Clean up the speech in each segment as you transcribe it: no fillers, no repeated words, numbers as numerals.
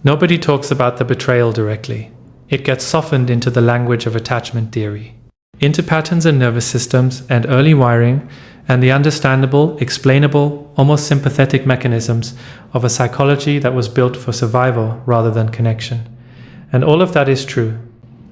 Nobody talks about the betrayal directly. It gets softened into the language of attachment theory, into patterns in nervous systems and early wiring, and the understandable, explainable, almost sympathetic mechanisms of a psychology that was built for survival rather than connection. And all of that is true.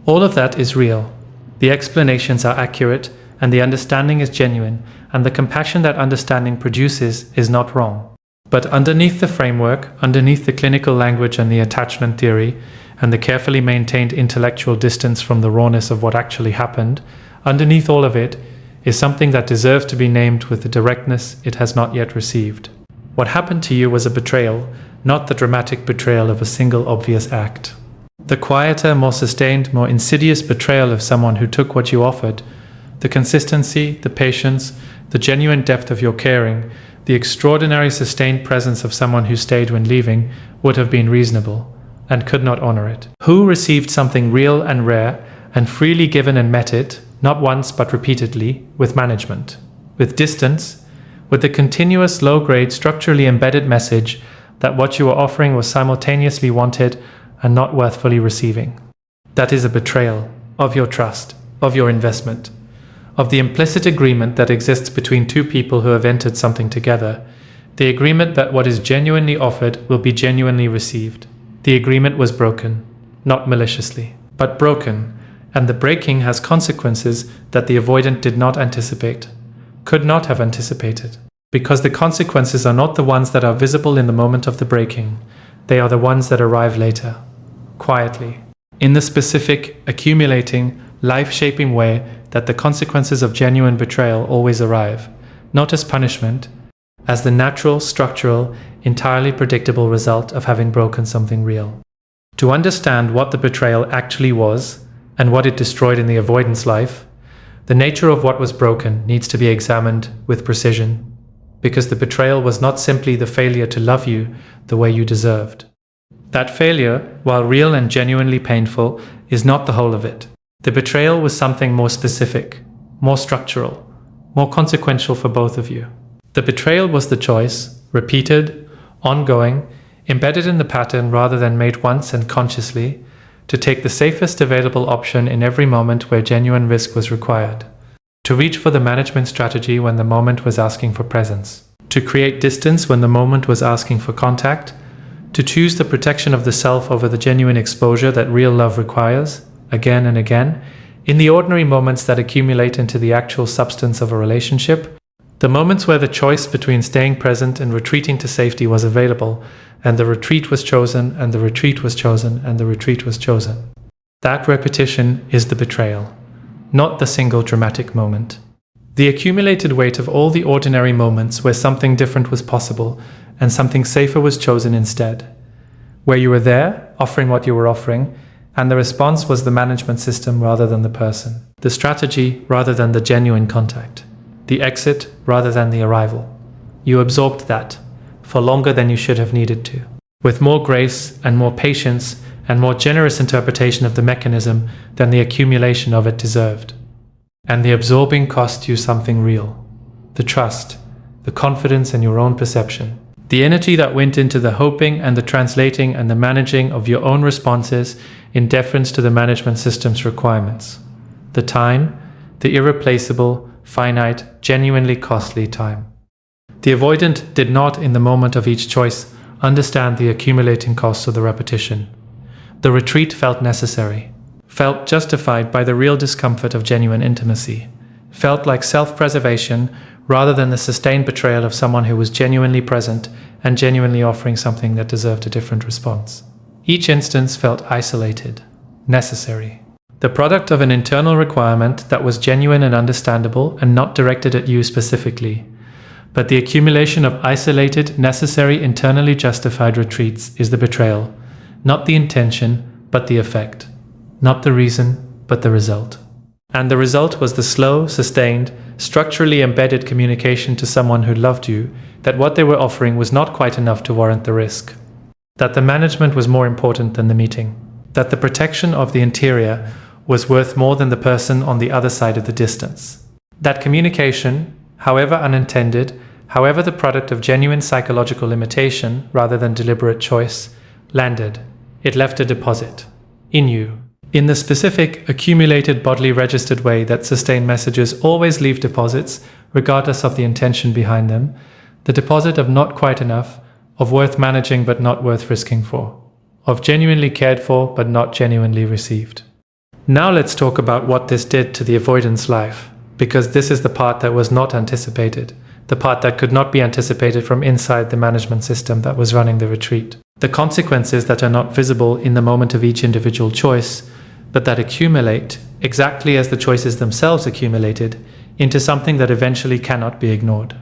All of that is real. The explanations are accurate, and the understanding is genuine, and the compassion that understanding produces is not wrong. But underneath the framework, underneath the clinical language and the attachment theory, and the carefully maintained intellectual distance from the rawness of what actually happened, underneath all of it is something that deserves to be named with the directness it has not yet received. What happened to you was a betrayal, not the dramatic betrayal of a single obvious act. The quieter, more sustained, more insidious betrayal of someone who took what you offered, the consistency, the patience, the genuine depth of your caring, the extraordinary sustained presence of someone who stayed when leaving would have been reasonable, and could not honor it. Who received something real and rare, and freely given and met it, not once but repeatedly, with management, with distance, with the continuous low-grade structurally embedded message that what you were offering was simultaneously wanted and not worth fully receiving. That is a betrayal of your trust, of your investment, of the implicit agreement that exists between two people who have entered something together, the agreement that what is genuinely offered will be genuinely received. The agreement was broken, not maliciously, but broken, and the breaking has consequences that the avoidant did not anticipate, could not have anticipated, because the consequences are not the ones that are visible in the moment of the breaking, they are the ones that arrive later, quietly, in the specific, accumulating, life-shaping way that the consequences of genuine betrayal always arrive, not as punishment, as the natural, structural, entirely predictable result of having broken something real. To understand what the betrayal actually was, and what it destroyed in the avoidance life, the nature of what was broken needs to be examined with precision, because the betrayal was not simply the failure to love you the way you deserved. That failure, while real and genuinely painful, is not the whole of it. The betrayal was something more specific, more structural, more consequential for both of you. The betrayal was the choice, repeated, ongoing, embedded in the pattern rather than made once and consciously, to take the safest available option in every moment where genuine risk was required, to reach for the management strategy when the moment was asking for presence, to create distance when the moment was asking for contact, to choose the protection of the self over the genuine exposure that real love requires, again and again, in the ordinary moments that accumulate into the actual substance of a relationship, the moments where the choice between staying present and retreating to safety was available, and the retreat was chosen, and the retreat was chosen, and the retreat was chosen. That repetition is the betrayal, not the single dramatic moment. The accumulated weight of all the ordinary moments where something different was possible, and something safer was chosen instead. Where you were there, offering what you were offering, and the response was the management system rather than the person, the strategy rather than the genuine contact, the exit rather than the arrival. You absorbed that, for longer than you should have needed to, with more grace and more patience and more generous interpretation of the mechanism than the accumulation of it deserved. And the absorbing cost you something real, the trust, the confidence in your own perception, the energy that went into the hoping and the translating and the managing of your own responses in deference to the management system's requirements, the time, the irreplaceable, finite, genuinely costly time. The avoidant did not, in the moment of each choice, understand the accumulating costs of the repetition. The retreat felt necessary, felt justified by the real discomfort of genuine intimacy, felt like self-preservation rather than the sustained betrayal of someone who was genuinely present and genuinely offering something that deserved a different response. Each instance felt isolated, necessary, the product of an internal requirement that was genuine and understandable and not directed at you specifically. But the accumulation of isolated, necessary, internally justified retreats is the betrayal, not the intention, but the effect, not the reason, but the result. And the result was the slow, sustained, structurally embedded communication to someone who loved you that what they were offering was not quite enough to warrant the risk, that the management was more important than the meeting, that the protection of the interior was worth more than the person on the other side of the distance. That communication, however unintended, however the product of genuine psychological limitation rather than deliberate choice, landed, it left a deposit. In you. In the specific, accumulated bodily registered way that sustained messages always leave deposits, regardless of the intention behind them, the deposit of not quite enough, of worth managing but not worth risking for, of genuinely cared for but not genuinely received. Now let's talk about what this did to the avoidance life, because this is the part that was not anticipated, the part that could not be anticipated from inside the management system that was running the retreat. The consequences that are not visible in the moment of each individual choice, but that accumulate, exactly as the choices themselves accumulated, into something that eventually cannot be ignored.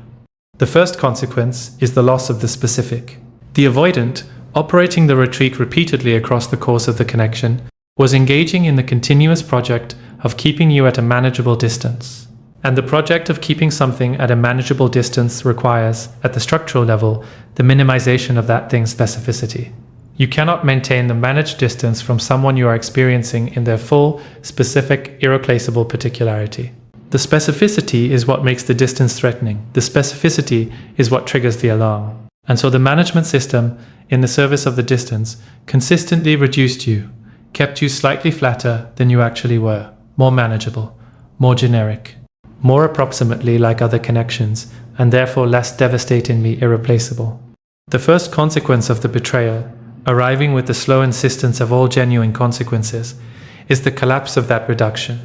The first consequence is the loss of the specific. The avoidant, operating the retreat repeatedly across the course of the connection, was engaging in the continuous project of keeping you at a manageable distance. And the project of keeping something at a manageable distance requires, at the structural level, the minimization of that thing's specificity. You cannot maintain the managed distance from someone you are experiencing in their full, specific, irreplaceable particularity. The specificity is what makes the distance threatening. The specificity is what triggers the alarm. And so the management system, in the service of the distance, consistently reduced you, kept you slightly flatter than you actually were, more manageable, more generic, more approximately like other connections, and therefore less devastatingly irreplaceable. The first consequence of the betrayal, arriving with the slow insistence of all genuine consequences, is the collapse of that reduction.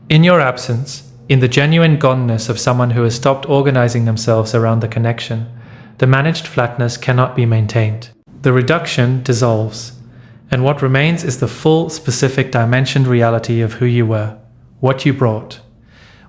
In your absence, in the genuine goneness of someone who has stopped organizing themselves around the connection, the managed flatness cannot be maintained. The reduction dissolves, and what remains is the full, specific, dimensioned reality of who you were, what you brought,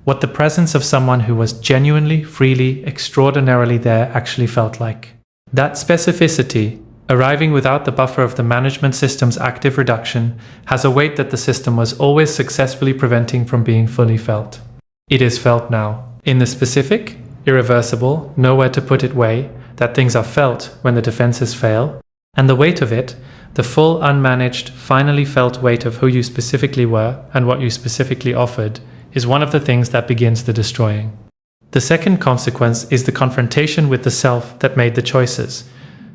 what the presence of someone who was genuinely, freely, extraordinarily there actually felt like. That specificity, arriving without the buffer of the management system's active reduction, has a weight that the system was always successfully preventing from being fully felt. It is felt now. In the specific, irreversible, nowhere to put it way, that things are felt when the defenses fail, and the weight of it, the full, unmanaged, finally felt weight of who you specifically were and what you specifically offered, is one of the things that begins the destroying. The second consequence is the confrontation with the self that made the choices,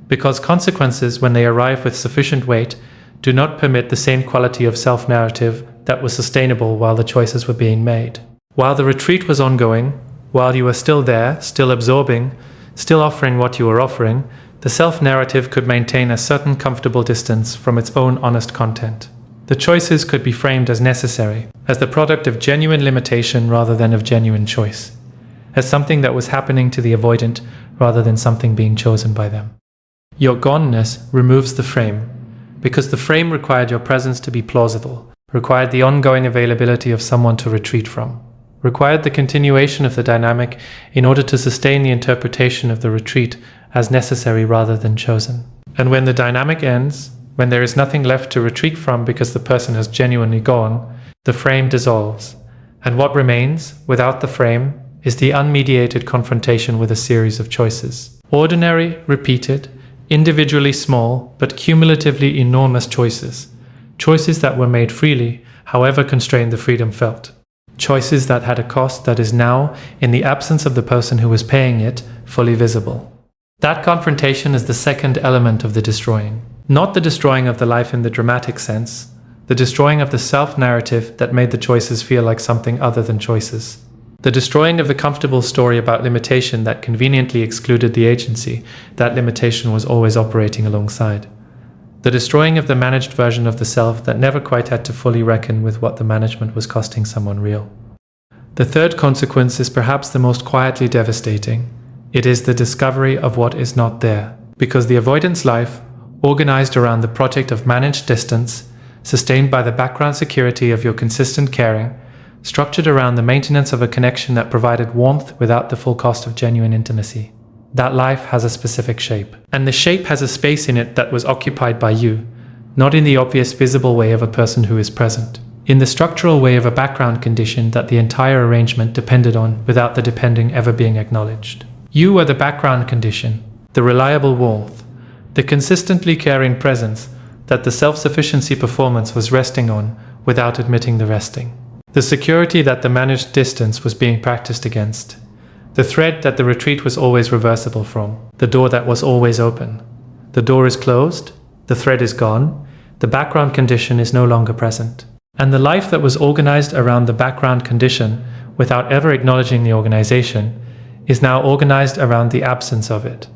because consequences, when they arrive with sufficient weight, do not permit the same quality of self-narrative that was sustainable while the choices were being made. While the retreat was ongoing, while you were still there, still absorbing, still offering what you were offering, the self-narrative could maintain a certain comfortable distance from its own honest content. The choices could be framed as necessary, as the product of genuine limitation rather than of genuine choice, as something that was happening to the avoidant rather than something being chosen by them. Your goneness removes the frame, because the frame required your presence to be plausible, required the ongoing availability of someone to retreat from, required the continuation of the dynamic in order to sustain the interpretation of the retreat as necessary rather than chosen. And when the dynamic ends, when there is nothing left to retreat from because the person has genuinely gone, the frame dissolves. And what remains, without the frame, is the unmediated confrontation with a series of choices. Ordinary, repeated, individually small, but cumulatively enormous choices. Choices that were made freely, however constrained the freedom felt. Choices that had a cost that is now, in the absence of the person who was paying it, fully visible. That confrontation is the second element of the destroying. Not the destroying of the life in the dramatic sense, the destroying of the self-narrative that made the choices feel like something other than choices. The destroying of the comfortable story about limitation that conveniently excluded the agency that limitation was always operating alongside. The destroying of the managed version of the self that never quite had to fully reckon with what the management was costing someone real. The third consequence is perhaps the most quietly devastating. It is the discovery of what is not there, because the avoidance life, organized around the project of managed distance, sustained by the background security of your consistent caring, structured around the maintenance of a connection that provided warmth without the full cost of genuine intimacy. That life has a specific shape, and the shape has a space in it that was occupied by you, not in the obvious visible way of a person who is present, in the structural way of a background condition that the entire arrangement depended on without the depending ever being acknowledged. You were the background condition, the reliable warmth, the consistently caring presence that the self-sufficiency performance was resting on without admitting the resting. The security that the managed distance was being practiced against. The thread that the retreat was always reversible from. The door that was always open. The door is closed, the thread is gone, the background condition is no longer present. And the life that was organized around the background condition without ever acknowledging the organization is now organized around the absence of it,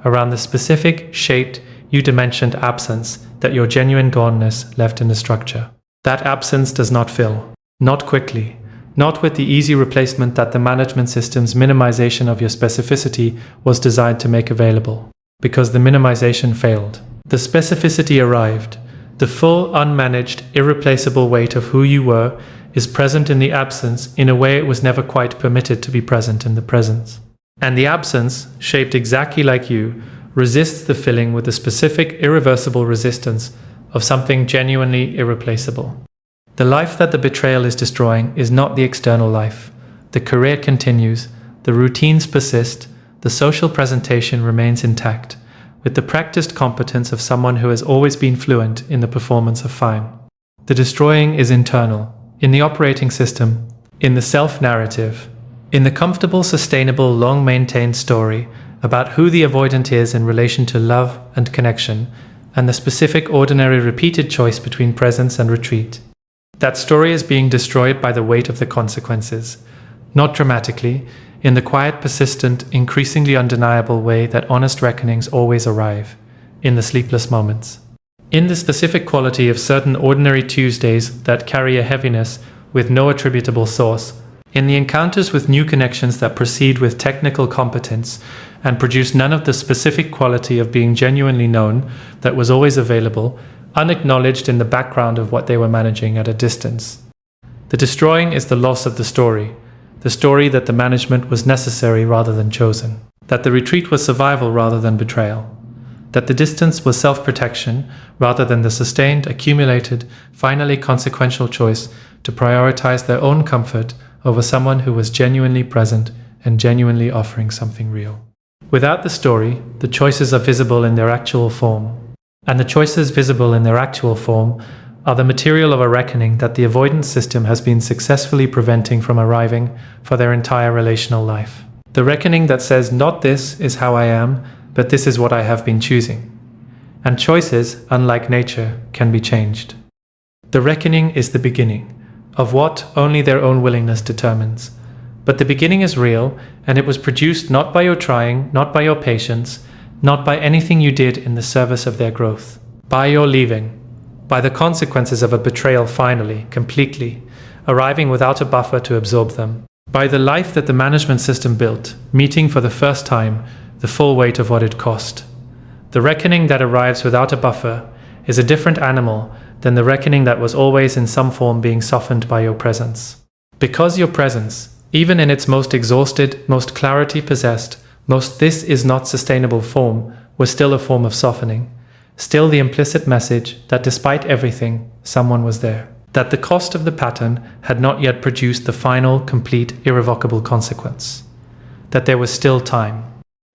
around the specific, shaped, U-dimensioned absence that your genuine goneness left in the structure. That absence does not fill, not quickly, not with the easy replacement that the management system's minimization of your specificity was designed to make available, because the minimization failed. The specificity arrived. The full, unmanaged, irreplaceable weight of who you were is present in the absence in a way it was never quite permitted to be present in the presence. And the absence, shaped exactly like you, resists the filling with the specific, irreversible resistance of something genuinely irreplaceable. The life that the betrayal is destroying is not the external life. The career continues, the routines persist, the social presentation remains intact, with the practiced competence of someone who has always been fluent in the performance of fine. The destroying is internal, in the operating system, in the self-narrative, in the comfortable, sustainable, long-maintained story about who the avoidant is in relation to love and connection, and the specific, ordinary, repeated choice between presence and retreat. That story is being destroyed by the weight of the consequences, not dramatically, in the quiet, persistent, increasingly undeniable way that honest reckonings always arrive, in the sleepless moments. In the specific quality of certain ordinary Tuesdays that carry a heaviness with no attributable source, in the encounters with new connections that proceed with technical competence and produce none of the specific quality of being genuinely known that was always available, unacknowledged in the background of what they were managing at a distance. The destroying is the loss of the story that the management was necessary rather than chosen, that the retreat was survival rather than betrayal, that the distance was self-protection rather than the sustained, accumulated, finally consequential choice to prioritize their own comfort over someone who was genuinely present and genuinely offering something real. Without the story, the choices are visible in their actual form, and the choices visible in their actual form are the material of a reckoning that the avoidance system has been successfully preventing from arriving for their entire relational life. The reckoning that says, not this is how I am, but this is what I have been choosing. And choices, unlike nature, can be changed. The reckoning is the beginning of what only their own willingness determines. But the beginning is real, and it was produced not by your trying, not by your patience, not by anything you did in the service of their growth, by your leaving, by the consequences of a betrayal finally, completely, arriving without a buffer to absorb them, by the life that the management system built, meeting for the first time the full weight of what it cost. The reckoning that arrives without a buffer is a different animal than the reckoning that was always in some form being softened by your presence. Because your presence, even in its most exhausted, most clarity-possessed, most this is not sustainable form, was still a form of softening. Still the implicit message that despite everything, someone was there. That the cost of the pattern had not yet produced the final, complete, irrevocable consequence. That there was still time.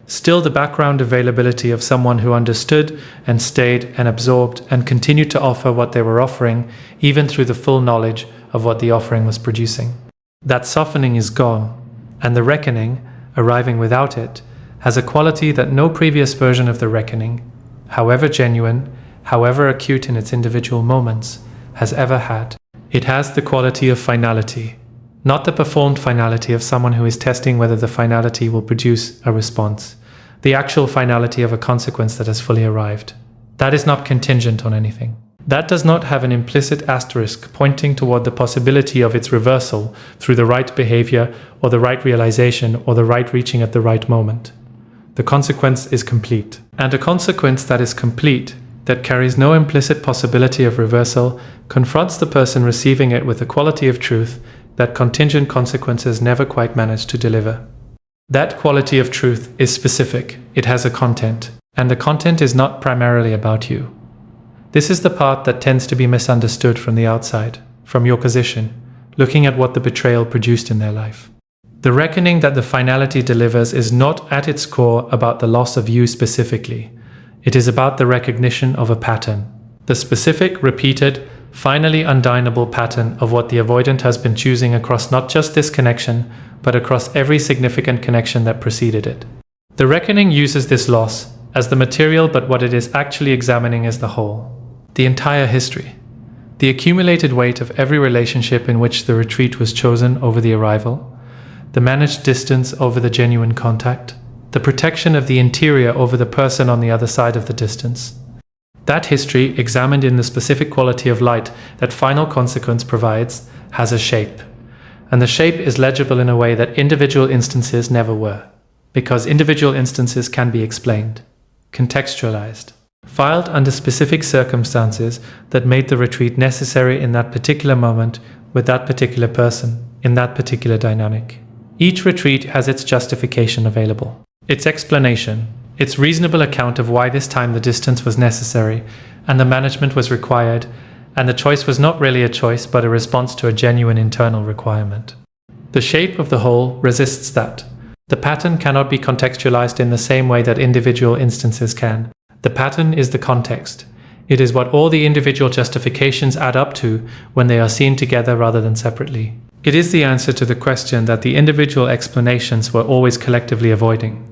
Still the background availability of someone who understood and stayed and absorbed and continued to offer what they were offering, even through the full knowledge of what the offering was producing. That softening is gone, and the reckoning, arriving without it, has a quality that no previous version of the reckoning, however genuine, however acute in its individual moments, has ever had. It has the quality of finality, not the performed finality of someone who is testing whether the finality will produce a response, the actual finality of a consequence that has fully arrived. That is not contingent on anything. That does not have an implicit asterisk pointing toward the possibility of its reversal through the right behavior or the right realization or the right reaching at the right moment. The consequence is complete. And a consequence that is complete, that carries no implicit possibility of reversal, confronts the person receiving it with a quality of truth that contingent consequences never quite manage to deliver. That quality of truth is specific, it has a content, and the content is not primarily about you. This is the part that tends to be misunderstood from the outside, from your position, looking at what the betrayal produced in their life. The reckoning that the finality delivers is not at its core about the loss of you specifically. It is about the recognition of a pattern. The specific, repeated, finally undeniable pattern of what the avoidant has been choosing across not just this connection, but across every significant connection that preceded it. The reckoning uses this loss as the material, but what it is actually examining is the whole. The entire history. The accumulated weight of every relationship in which the retreat was chosen over the arrival, the managed distance over the genuine contact, the protection of the interior over the person on the other side of the distance. That history, examined in the specific quality of light that final consequence provides, has a shape. And the shape is legible in a way that individual instances never were, because individual instances can be explained, contextualized, filed under specific circumstances that made the retreat necessary in that particular moment, with that particular person, in that particular dynamic. Each retreat has its justification available, its explanation, its reasonable account of why this time the distance was necessary and the management was required, and the choice was not really a choice but a response to a genuine internal requirement. The shape of the whole resists that. The pattern cannot be contextualized in the same way that individual instances can. The pattern is the context. It is what all the individual justifications add up to when they are seen together rather than separately. It is the answer to the question that the individual explanations were always collectively avoiding.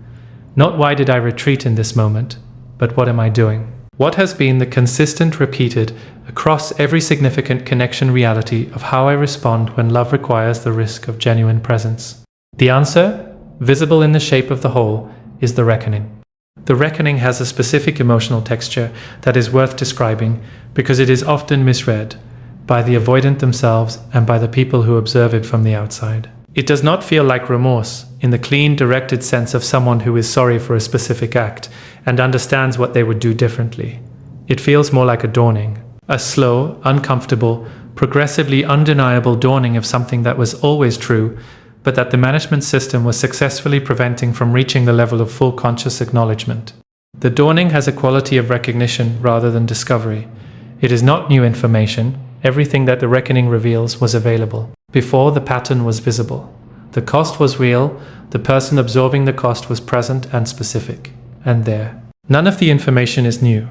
Not why did I retreat in this moment, but what am I doing? What has been the consistent, repeated, across every significant connection reality of how I respond when love requires the risk of genuine presence? The answer, visible in the shape of the whole, is the reckoning. The reckoning has a specific emotional texture that is worth describing because it is often misread by the avoidant themselves and by the people who observe it from the outside. It does not feel like remorse in the clean, directed sense of someone who is sorry for a specific act and understands what they would do differently. It feels more like a dawning, a slow, uncomfortable, progressively undeniable dawning of something that was always true, but that the management system was successfully preventing from reaching the level of full conscious acknowledgement. The dawning has a quality of recognition rather than discovery. It is not new information. Everything that the reckoning reveals was available. Before, the pattern was visible. The cost was real. The person absorbing the cost was present and specific. And there. None of the information is new.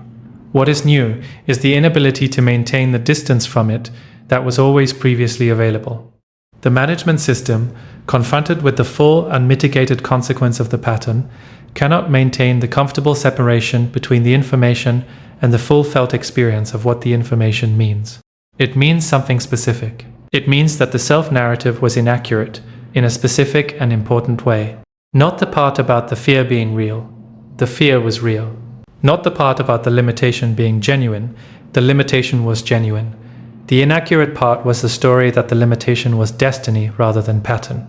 What is new is the inability to maintain the distance from it that was always previously available. The management system, confronted with the full unmitigated consequence of the pattern, cannot maintain the comfortable separation between the information and the full felt experience of what the information means. It means something specific. It means that the self-narrative was inaccurate in a specific and important way. Not the part about the fear being real. The fear was real. Not the part about the limitation being genuine. The limitation was genuine. The inaccurate part was the story that the limitation was destiny rather than pattern.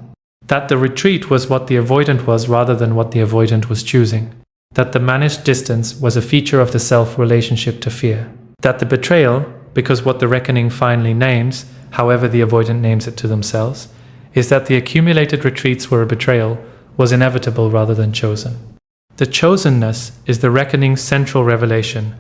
That the retreat was what the avoidant was rather than what the avoidant was choosing. That the managed distance was a feature of the self-relationship to fear. That the betrayal, because what the reckoning finally names, however the avoidant names it to themselves, is that the accumulated retreats were a betrayal, was inevitable rather than chosen. The chosenness is the reckoning's central revelation,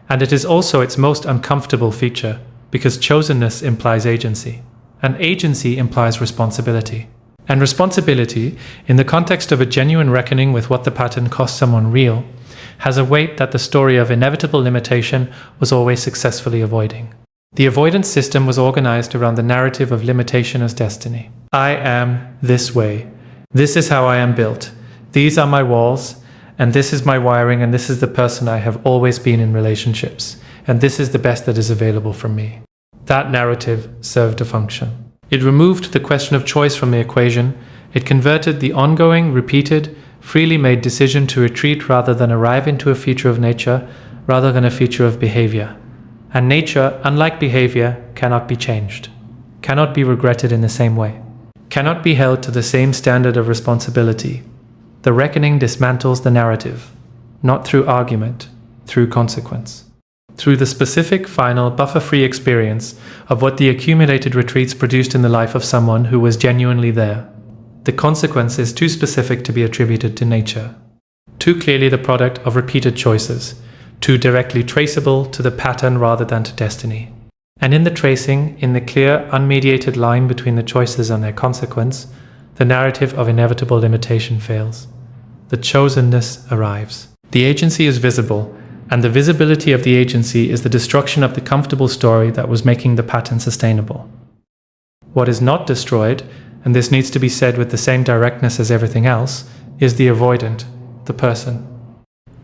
and it is also its most uncomfortable feature, because chosenness implies agency, and agency implies responsibility. And responsibility, in the context of a genuine reckoning with what the pattern cost someone real, has a weight that the story of inevitable limitation was always successfully avoiding. The avoidance system was organized around the narrative of limitation as destiny. I am this way. This is how I am built. These are my walls, and this is my wiring, and this is the person I have always been in relationships, and this is the best that is available from me. That narrative served a function. It removed the question of choice from the equation. It converted the ongoing, repeated, freely made decision to retreat rather than arrive into a feature of nature, rather than a feature of behavior. And nature, unlike behavior, cannot be changed, cannot be regretted in the same way, cannot be held to the same standard of responsibility. The reckoning dismantles the narrative, not through argument, through consequence. Through the specific, final, buffer-free experience of what the accumulated retreats produced in the life of someone who was genuinely there. The consequence is too specific to be attributed to nature, too clearly the product of repeated choices, too directly traceable to the pattern rather than to destiny. And in the tracing, in the clear, unmediated line between the choices and their consequence, the narrative of inevitable limitation fails. The chosenness arrives. The agency is visible, and the visibility of the agency is the destruction of the comfortable story that was making the pattern sustainable. What is not destroyed, and this needs to be said with the same directness as everything else, is the avoidant, the person.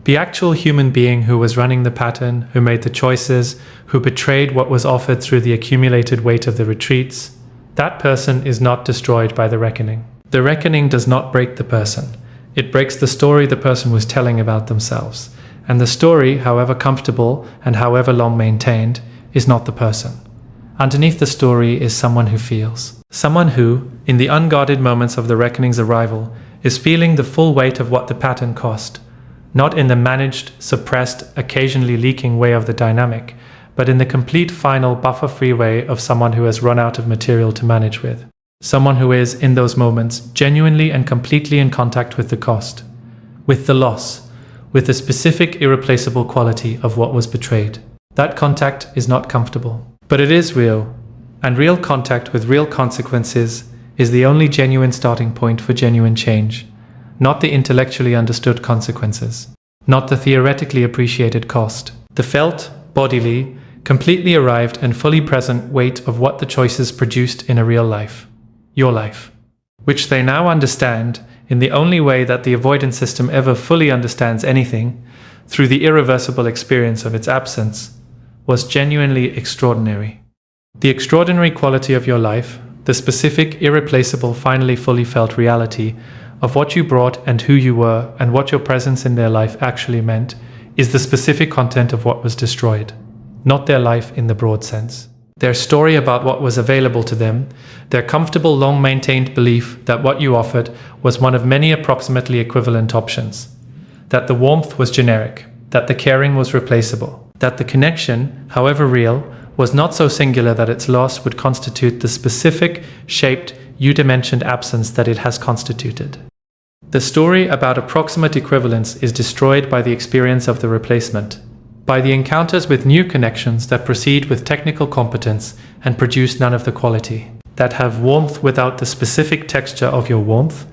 The actual human being who was running the pattern, who made the choices, who betrayed what was offered through the accumulated weight of the retreats, that person is not destroyed by the reckoning. The reckoning does not break the person. It breaks the story the person was telling about themselves. And the story, however comfortable and however long maintained, is not the person. Underneath the story is someone who feels. Someone who, in the unguarded moments of the reckoning's arrival, is feeling the full weight of what the pattern cost. Not in the managed, suppressed, occasionally leaking way of the dynamic, but in the complete final buffer-free way of someone who has run out of material to manage with. Someone who is, in those moments, genuinely and completely in contact with the cost, with the loss, with the specific irreplaceable quality of what was betrayed. That contact is not comfortable, but it is real, and real contact with real consequences is the only genuine starting point for genuine change. Not the intellectually understood consequences, not the theoretically appreciated cost. The felt, bodily, completely arrived and fully present weight of what the choices produced in a real life, your life, which they now understand in the only way that the avoidance system ever fully understands anything, through the irreversible experience of its absence, was genuinely extraordinary. The extraordinary quality of your life, the specific, irreplaceable, finally fully felt reality of what you brought and who you were and what your presence in their life actually meant, is the specific content of what was destroyed, not their life in the broad sense. Their story about what was available to them, their comfortable, long-maintained belief that what you offered was one of many approximately equivalent options, that the warmth was generic, that the caring was replaceable, that the connection, however real, was not so singular that its loss would constitute the specific, shaped, U-dimensioned absence that it has constituted. The story about approximate equivalence is destroyed by the experience of the replacement, by the encounters with new connections that proceed with technical competence and produce none of the quality, that have warmth without the specific texture of your warmth,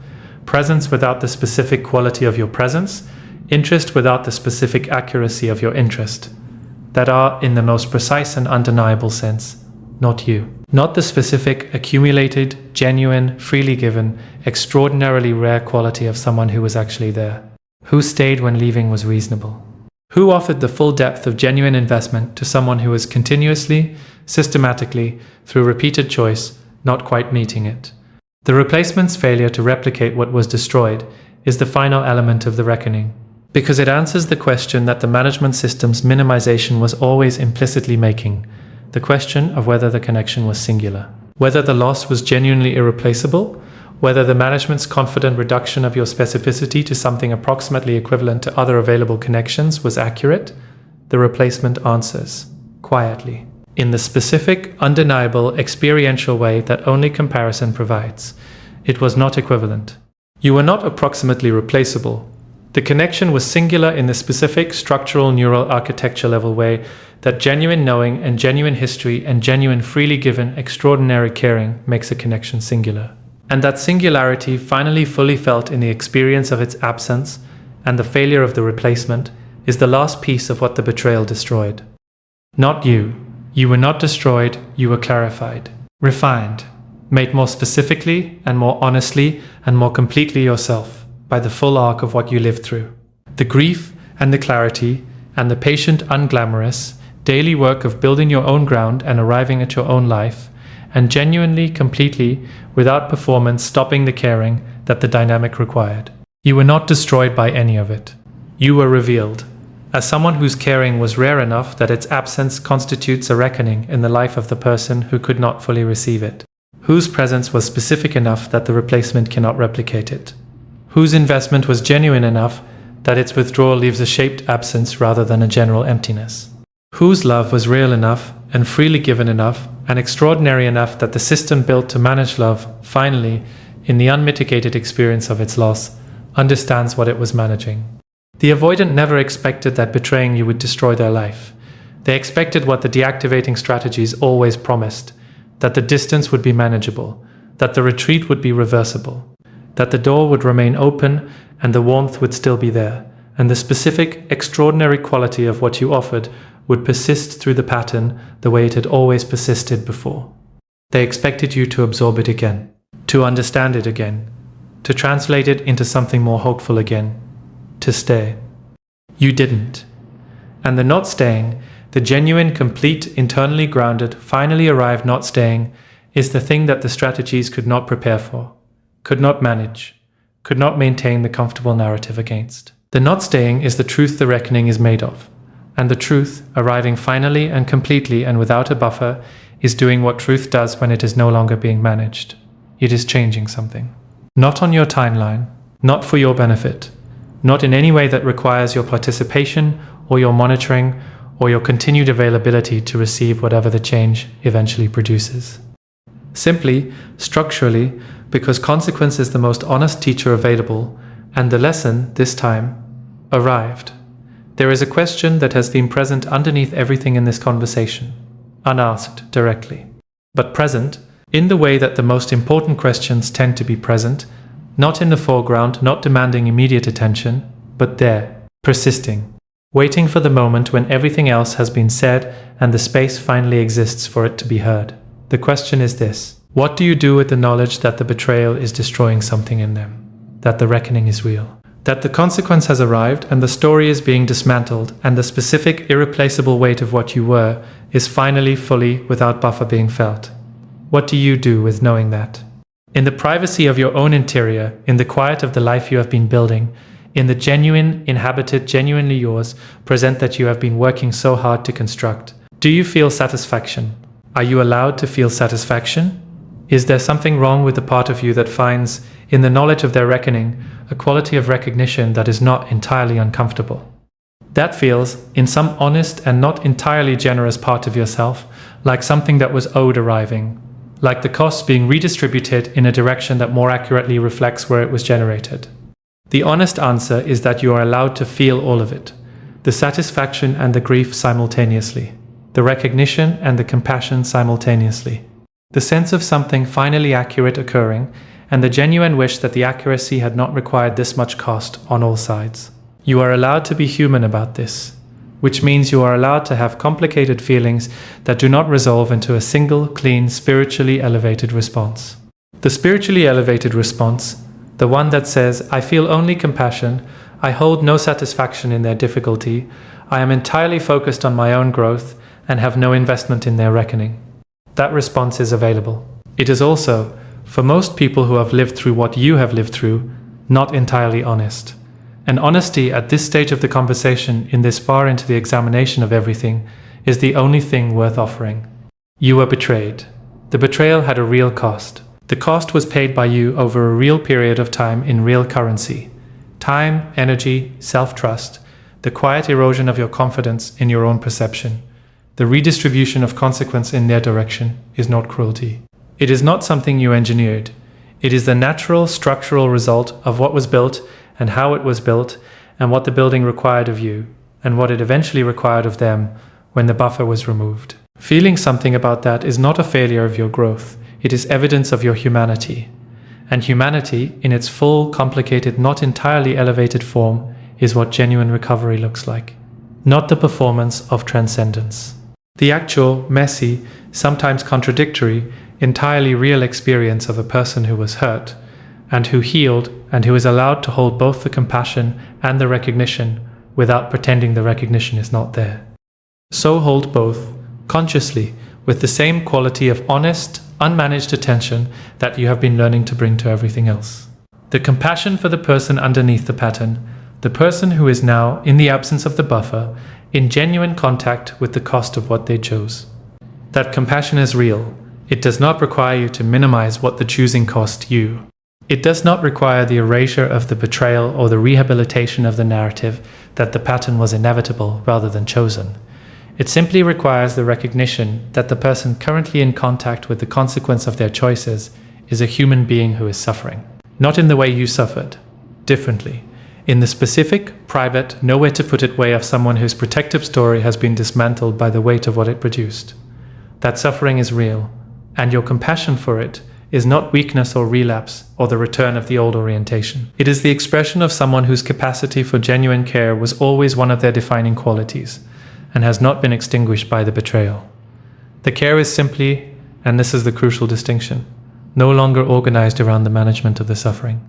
presence without the specific quality of your presence, interest without the specific accuracy of your interest, that are, in the most precise and undeniable sense, not you. Not the specific, accumulated, genuine, freely given, extraordinarily rare quality of someone who was actually there, who stayed when leaving was reasonable, who offered the full depth of genuine investment to someone who was continuously, systematically, through repeated choice, not quite meeting it. The replacement's failure to replicate what was destroyed is the final element of the reckoning, because it answers the question that the management system's minimization was always implicitly making, the question of whether the connection was singular, whether the loss was genuinely irreplaceable, whether the management's confident reduction of your specificity to something approximately equivalent to other available connections was accurate. The replacement answers, quietly, in the specific, undeniable, experiential way that only comparison provides. It was not equivalent. You were not approximately replaceable. The connection was singular in the specific structural neural architecture level way that genuine knowing and genuine history and genuine freely given extraordinary caring makes a connection singular. And that singularity finally fully felt in the experience of its absence and the failure of the replacement is the last piece of what the betrayal destroyed. Not you. You were not destroyed, you were clarified, refined, made more specifically and more honestly and more completely yourself by the full arc of what you lived through. The grief and the clarity and the patient, unglamorous, daily work of building your own ground and arriving at your own life, and genuinely, completely, without performance, stopping the caring that the dynamic required. You were not destroyed by any of it. You were revealed, as someone whose caring was rare enough that its absence constitutes a reckoning in the life of the person who could not fully receive it, whose presence was specific enough that the replacement cannot replicate it, whose investment was genuine enough that its withdrawal leaves a shaped absence rather than a general emptiness, whose love was real enough and freely given enough and extraordinary enough that the system built to manage love, finally, in the unmitigated experience of its loss, understands what it was managing. The avoidant never expected that betraying you would destroy their life. They expected what the deactivating strategies always promised, that the distance would be manageable, that the retreat would be reversible, that the door would remain open and the warmth would still be there, and the specific, extraordinary quality of what you offered would persist through the pattern the way it had always persisted before. They expected you to absorb it again, to understand it again, to translate it into something more hopeful again, to stay. You didn't. And the not staying, the genuine, complete, internally grounded, finally arrived not staying, is the thing that the strategies could not prepare for, could not manage, could not maintain the comfortable narrative against. The not staying is the truth the reckoning is made of, and the truth, arriving finally and completely and without a buffer, is doing what truth does when it is no longer being managed. It is changing something. Not on your timeline, not for your benefit, not in any way that requires your participation or your monitoring or your continued availability to receive whatever the change eventually produces. Simply, structurally, because consequence is the most honest teacher available, and the lesson, this time, arrived. There is a question that has been present underneath everything in this conversation, unasked directly, but present in the way that the most important questions tend to be present, not in the foreground, not demanding immediate attention, but there, persisting, waiting for the moment when everything else has been said and the space finally exists for it to be heard. The question is this: what do you do with the knowledge that the betrayal is destroying something in them, that the reckoning is real, that the consequence has arrived and the story is being dismantled and the specific, irreplaceable weight of what you were is finally, fully, without buffer being felt? What do you do with knowing that? In the privacy of your own interior, in the quiet of the life you have been building, in the genuine, inhabited, genuinely yours, present that you have been working so hard to construct, do you feel satisfaction? Are you allowed to feel satisfaction? Is there something wrong with the part of you that finds, in the knowledge of their reckoning, a quality of recognition that is not entirely uncomfortable? That feels, in some honest and not entirely generous part of yourself, like something that was owed arriving, like the costs being redistributed in a direction that more accurately reflects where it was generated. The honest answer is that you are allowed to feel all of it, the satisfaction and the grief simultaneously, the recognition and the compassion simultaneously, the sense of something finally accurate occurring, and the genuine wish that the accuracy had not required this much cost on all sides. You are allowed to be human about this, which means you are allowed to have complicated feelings that do not resolve into a single, clean, spiritually elevated response. The spiritually elevated response, the one that says, I feel only compassion, I hold no satisfaction in their difficulty, I am entirely focused on my own growth, and have no investment in their reckoning. That response is available. It is also, for most people who have lived through what you have lived through, not entirely honest. And honesty at this stage of the conversation, in this far into the examination of everything, is the only thing worth offering. You were betrayed. The betrayal had a real cost. The cost was paid by you over a real period of time in real currency. Time, energy, self-trust, the quiet erosion of your confidence in your own perception, the redistribution of consequence in their direction is not cruelty. It is not something you engineered. It is the natural, structural result of what was built and how it was built, and what the building required of you, and what it eventually required of them when the buffer was removed. Feeling something about that is not a failure of your growth, it is evidence of your humanity. And humanity, in its full, complicated, not entirely elevated form, is what genuine recovery looks like. Not the performance of transcendence. The actual, messy, sometimes contradictory, entirely real experience of a person who was hurt, and who healed, and who is allowed to hold both the compassion and the recognition without pretending the recognition is not there. So hold both, consciously, with the same quality of honest, unmanaged attention that you have been learning to bring to everything else. The compassion for the person underneath the pattern, the person who is now, in the absence of the buffer, in genuine contact with the cost of what they chose. That compassion is real. It does not require you to minimize what the choosing cost you. It does not require the erasure of the betrayal or the rehabilitation of the narrative that the pattern was inevitable rather than chosen. It simply requires the recognition that the person currently in contact with the consequence of their choices is a human being who is suffering. Not in the way you suffered, differently. In the specific, private, nowhere to put it way of someone whose protective story has been dismantled by the weight of what it produced. That suffering is real, and your compassion for it is not weakness or relapse or the return of the old orientation. It is the expression of someone whose capacity for genuine care was always one of their defining qualities and has not been extinguished by the betrayal. The care is simply, and this is the crucial distinction, no longer organized around the management of the suffering.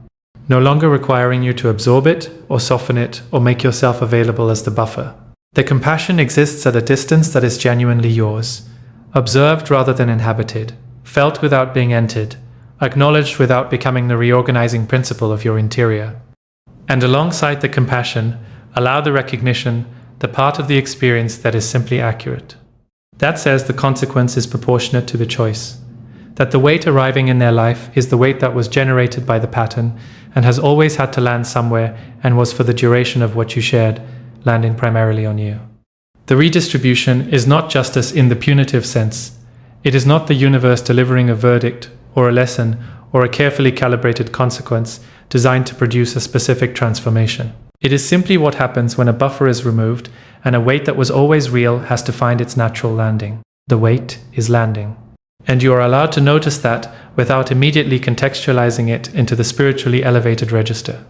no longer requiring you to absorb it or soften it or make yourself available as the buffer. The compassion exists at a distance that is genuinely yours, observed rather than inhabited, felt without being entered, acknowledged without becoming the reorganizing principle of your interior. And alongside the compassion, allow the recognition, the part of the experience that is simply accurate. That says the consequence is proportionate to the choice, that the weight arriving in their life is the weight that was generated by the pattern and has always had to land somewhere and was for the duration of what you shared, landing primarily on you. The redistribution is not justice in the punitive sense. It is not the universe delivering a verdict or a lesson or a carefully calibrated consequence designed to produce a specific transformation. It is simply what happens when a buffer is removed and a weight that was always real has to find its natural landing. The weight is landing. And you are allowed to notice that without immediately contextualizing it into the spiritually elevated register.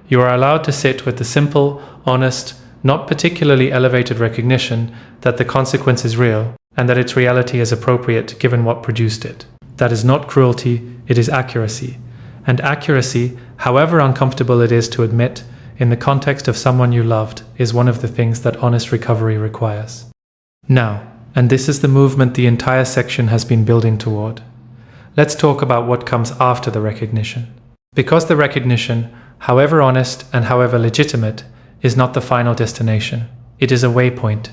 You are allowed to sit with the simple, honest, not particularly elevated recognition that the consequence is real and that its reality is appropriate given what produced it. That is not cruelty, it is accuracy. And accuracy, however uncomfortable it is to admit, in the context of someone you loved, is one of the things that honest recovery requires. Now, and this is the movement the entire section has been building toward, let's talk about what comes after the recognition. Because the recognition, however honest and however legitimate, is not the final destination. It is a waypoint.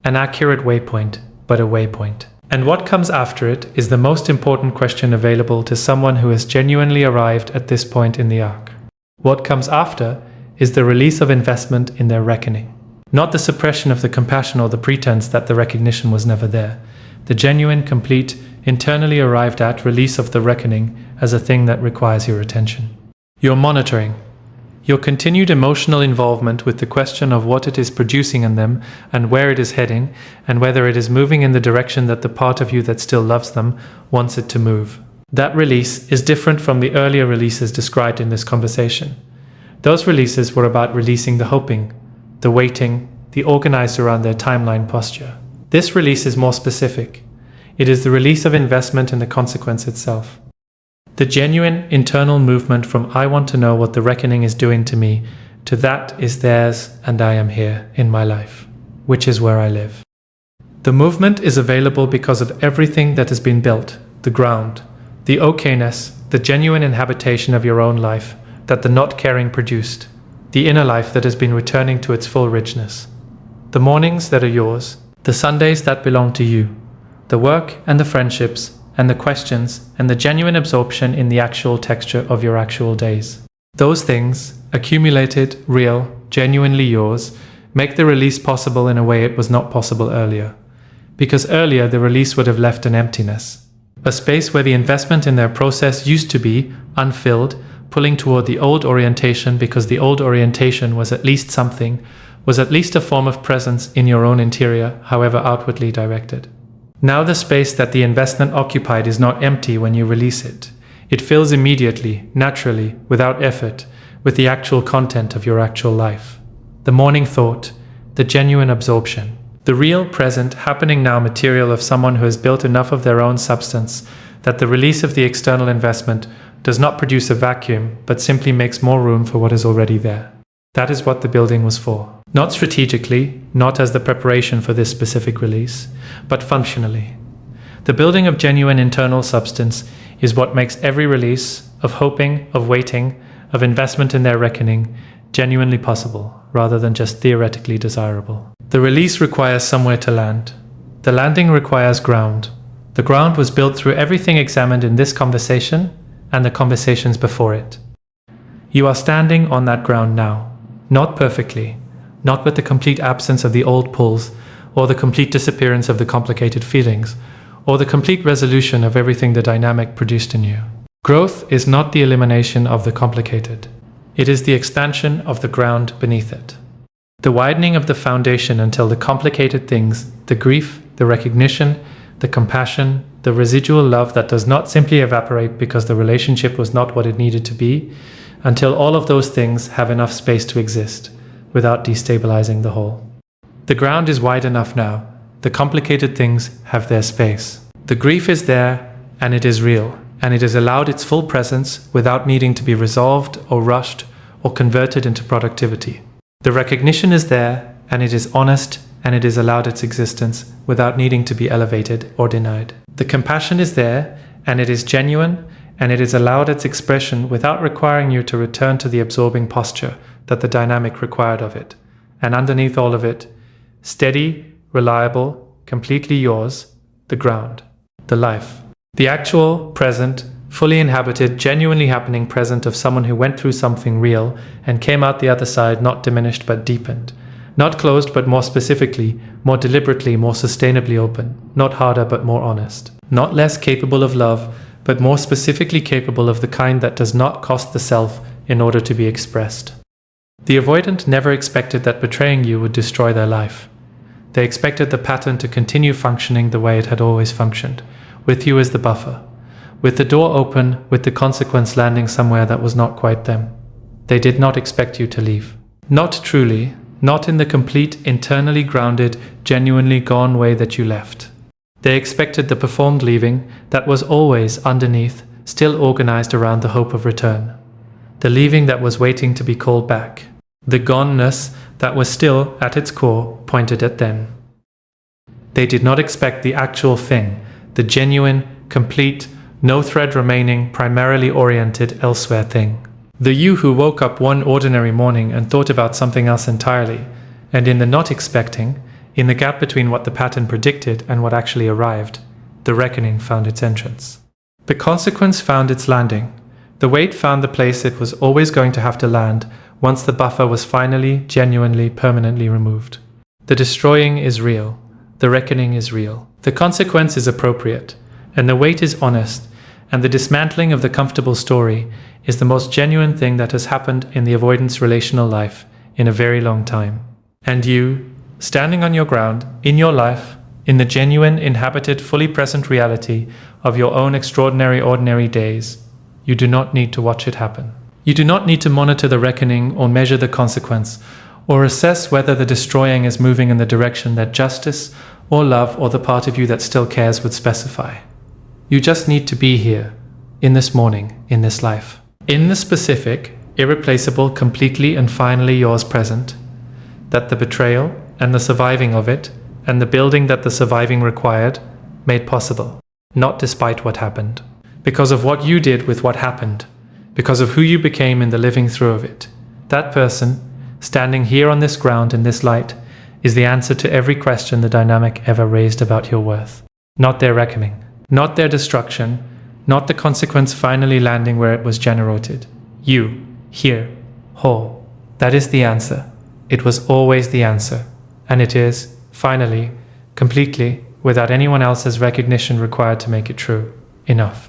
An accurate waypoint, but a waypoint. And what comes after it is the most important question available to someone who has genuinely arrived at this point in the arc. What comes after is the release of investment in their reckoning. Not the suppression of the compassion or the pretense that the recognition was never there. The genuine, complete, internally arrived at release of the reckoning as a thing that requires your attention. Your monitoring. Your continued emotional involvement with the question of what it is producing in them and where it is heading and whether it is moving in the direction that the part of you that still loves them wants it to move. That release is different from the earlier releases described in this conversation. Those releases were about releasing the hoping, the waiting, the organized around their timeline posture. This release is more specific. It is the release of investment in the consequence itself. The genuine internal movement from I want to know what the reckoning is doing to me to that is theirs and I am here in my life, which is where I live. The movement is available because of everything that has been built, the ground, the okayness, the genuine inhabitation of your own life that the not caring produced, the inner life that has been returning to its full richness, the mornings that are yours, the Sundays that belong to you, the work and the friendships and the questions and the genuine absorption in the actual texture of your actual days. Those things, accumulated, real, genuinely yours, make the release possible in a way it was not possible earlier. Because earlier the release would have left an emptiness, a space where the investment in their process used to be unfilled, pulling toward the old orientation because the old orientation was at least something, was at least a form of presence in your own interior, however outwardly directed. Now the space that the investment occupied is not empty when you release it. It fills immediately, naturally, without effort, with the actual content of your actual life. The morning thought, the genuine absorption, the real, present, happening now material of someone who has built enough of their own substance that the release of the external investment does not produce a vacuum, but simply makes more room for what is already there. That is what the building was for. Not strategically, not as the preparation for this specific release, but functionally. The building of genuine internal substance is what makes every release of hoping, of waiting, of investment in their reckoning genuinely possible, rather than just theoretically desirable. The release requires somewhere to land. The landing requires ground. The ground was built through everything examined in this conversation and the conversations before it. You are standing on that ground now, not perfectly, not with the complete absence of the old pulls, or the complete disappearance of the complicated feelings, or the complete resolution of everything the dynamic produced in you. Growth is not the elimination of the complicated. It is the expansion of the ground beneath it. The widening of the foundation until the complicated things, the grief, the recognition, the compassion, the residual love that does not simply evaporate because the relationship was not what it needed to be, until all of those things have enough space to exist, without destabilizing the whole. The ground is wide enough now. The complicated things have their space. The grief is there, and it is real, and it has allowed its full presence without needing to be resolved or rushed or converted into productivity. The recognition is there, and it is honest, and it has allowed its existence without needing to be elevated or denied. The compassion is there, and it is genuine, and it has allowed its expression without requiring you to return to the absorbing posture that the dynamic required of it. And underneath all of it, steady, reliable, completely yours, the ground, the life. The actual, present, fully inhabited, genuinely happening present of someone who went through something real and came out the other side not diminished but deepened. Not closed but more specifically, more deliberately, more sustainably open. Not harder but more honest. Not less capable of love, but more specifically capable of the kind that does not cost the self in order to be expressed. The avoidant never expected that betraying you would destroy their life. They expected the pattern to continue functioning the way it had always functioned, with you as the buffer, with the door open, with the consequence landing somewhere that was not quite them. They did not expect you to leave. Not truly, not in the complete, internally grounded, genuinely gone way that you left. They expected the performed leaving that was always underneath, still organized around the hope of return. The leaving that was waiting to be called back. The goneness that was still, at its core, pointed at them. They did not expect the actual thing, the genuine, complete, no thread remaining, primarily oriented elsewhere thing. The you who woke up one ordinary morning and thought about something else entirely, and in the not expecting, in the gap between what the pattern predicted and what actually arrived, the reckoning found its entrance. The consequence found its landing. The weight found the place it was always going to have to land once the buffer was finally, genuinely, permanently removed. The destroying is real. The reckoning is real. The consequence is appropriate, and the weight is honest, and the dismantling of the comfortable story is the most genuine thing that has happened in the avoidance relational life in a very long time. And you, standing on your ground, in your life, in the genuine, inhabited, fully present reality of your own extraordinary, ordinary days, you do not need to watch it happen. You do not need to monitor the reckoning or measure the consequence, or assess whether the destroying is moving in the direction that justice or love or the part of you that still cares would specify. You just need to be here, in this morning, in this life. In the specific, irreplaceable, completely and finally yours present, that the betrayal and the surviving of it, and the building that the surviving required, made possible, not despite what happened. Because of what you did with what happened, because of who you became in the living through of it. That person, standing here on this ground in this light, is the answer to every question the dynamic ever raised about your worth. Not their reckoning, not their destruction, not the consequence finally landing where it was generated. You, here, whole. That is the answer. It was always the answer. And it is, finally, completely, without anyone else's recognition required to make it true, enough.